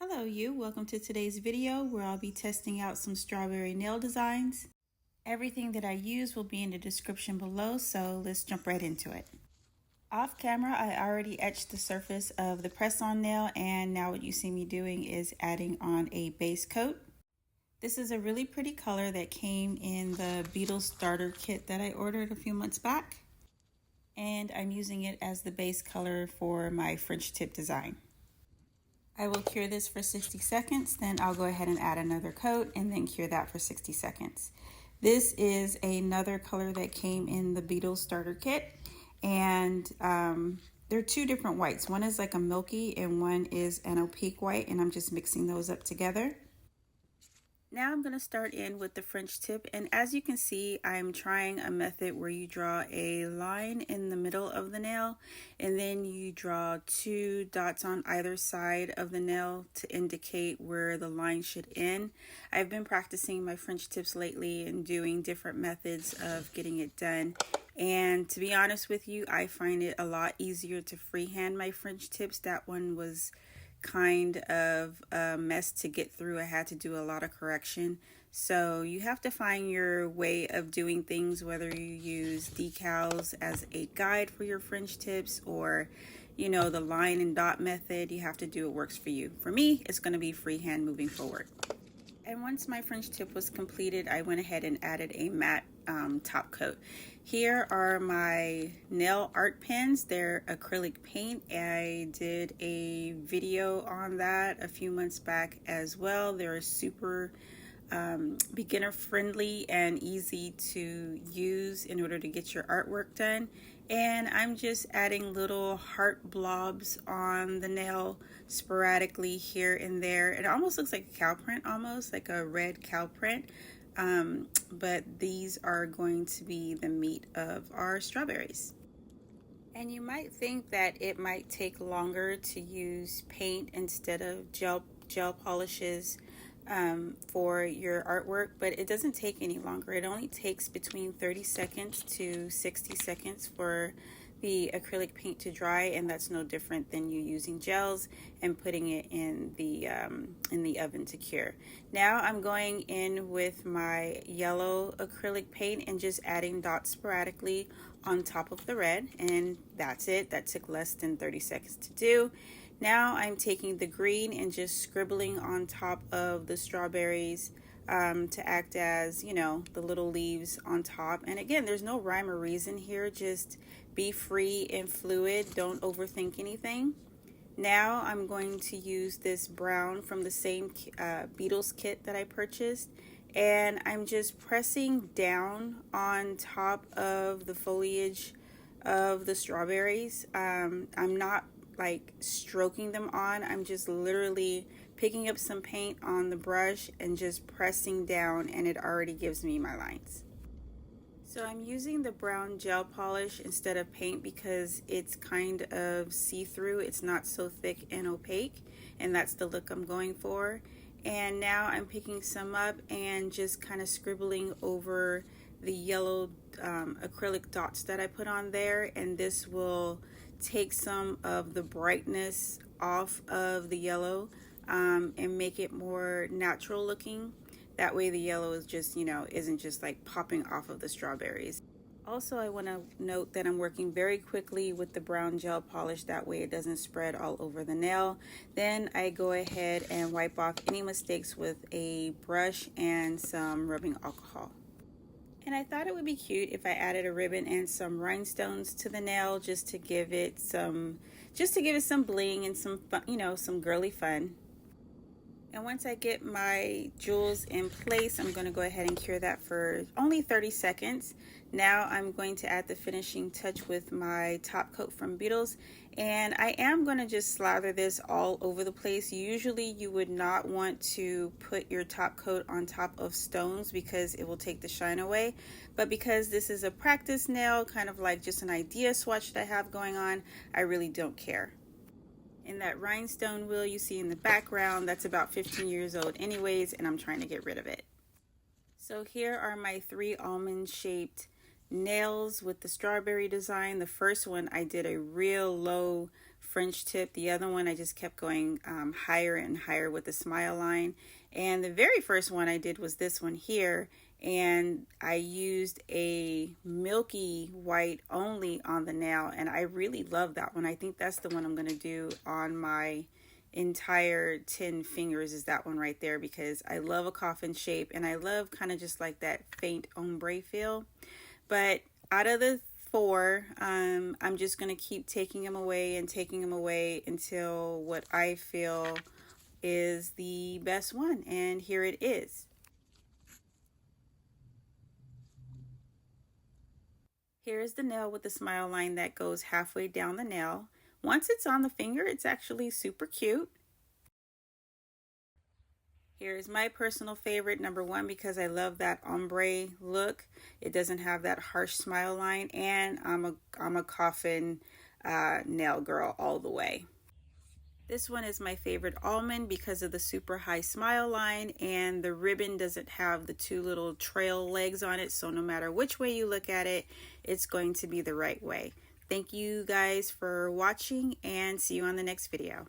Hello you, welcome to today's video where I'll be testing out some strawberry nail designs. Everything that I use will be in the description below, so let's jump right into it. Off camera, I already etched the surface of the press-on nail, and now what you see me doing is adding on a base coat. This is a really pretty color that came in the Beetles starter kit that I ordered a few months back, and I'm using it as the base color for my French tip design. I will cure this for 60 seconds, then I'll go ahead and add another coat and then cure that for 60 seconds. This is another color that came in the Beetles starter kit, and there are two different whites. One is like a milky and one is an opaque white, and I'm just mixing those up together. Now I'm going to start in with the French tip, and as you can see, I'm trying a method where you draw a line in the middle of the nail and then you draw two dots on either side of the nail to indicate where the line should end. I've been practicing my French tips lately and doing different methods of getting it done, and to be honest with you, I find it a lot easier to freehand my French tips. That one was kind of a mess to get through. I had to do a lot of correction. So you have to find your way of doing things, whether you use decals as a guide for your French tips or, you know, the line and dot method. You have to do what works for you. For me, it's going to be freehand moving forward. And once my French tip was completed, I went ahead and added a matte top coat. Here are my nail art pens. They're acrylic paint. I did a video on that a few months back as well. They're super beginner friendly and easy to use in order to get your artwork done. And I'm just adding little heart blobs on the nail sporadically here and there. It almost looks like a cow print, almost like a red cow print. But these are going to be the meat of our strawberries. And you might think that it might take longer to use paint instead of gel polishes for your artwork, but it doesn't take any longer. It only takes between 30 seconds to 60 seconds for the acrylic paint to dry, and that's no different than you using gels and putting it in the oven to cure. Now I'm going in with my yellow acrylic paint and just adding dots sporadically on top of the red, and that's it. That took less than 30 seconds to do. Now I'm taking the green and just scribbling on top of the strawberries to act as, you know, the little leaves on top. And again, there's no rhyme or reason here. Just be free and fluid. Don't overthink anything. Now I'm going to use this brown from the same Beetles kit that I purchased, and I'm just pressing down on top of the foliage of the strawberries. I'm not like stroking them on. I'm just literally picking up some paint on the brush and just pressing down, and it already gives me my lines. So I'm using the brown gel polish instead of paint because it's kind of see-through. It's not so thick and opaque, and that's the look I'm going for. And now I'm picking some up and just kind of scribbling over the yellow acrylic dots that I put on there, and this will take some of the brightness off of the yellow and make it more natural looking. That way the yellow is just, you know, isn't just like popping off of the strawberries. Also, I want to note that I'm working very quickly with the brown gel polish, that way it doesn't spread all over the nail. Then I go ahead and wipe off any mistakes with a brush and some rubbing alcohol. And I thought it would be cute if I added a ribbon and some rhinestones to the nail just to give it some bling and some fun, you know, some girly fun. And once I get my jewels in place, I'm going to go ahead and cure that for only 30 seconds. Now I'm going to add the finishing touch with my top coat from Beetles, and I am going to just slather this all over the place. Usually you would not want to put your top coat on top of stones because it will take the shine away, but because this is a practice nail, kind of like just an idea swatch that I have going on, I really don't care. And that rhinestone wheel you see in the background, that's about 15 years old anyways, and I'm trying to get rid of it. So here are my 3 almond shaped nails with the strawberry design. The first one I did a real low French tip. The other one I just kept going higher and higher with the smile line. And the very first one I did was this one here, and I used a milky white only on the nail, and I really love that one. I think that's the one I'm going to do on my entire 10 fingers, is that one right there, because I love a coffin shape and I love kind of just like that faint ombre feel. But out of the four, I'm just going to keep taking them away and taking them away until what I feel is the best one, and here it is. Here is the nail with the smile line that goes halfway down the nail. Once it's on the finger, it's actually super cute. Here's my personal favorite, number one, because I love that ombre look. It doesn't have that harsh smile line, and I'm a coffin nail girl all the way. This one is my favorite almond because of the super high smile line, and the ribbon doesn't have the two little trail legs on it, so no matter which way you look at it, it's going to be the right way. Thank you guys for watching, and see you on the next video.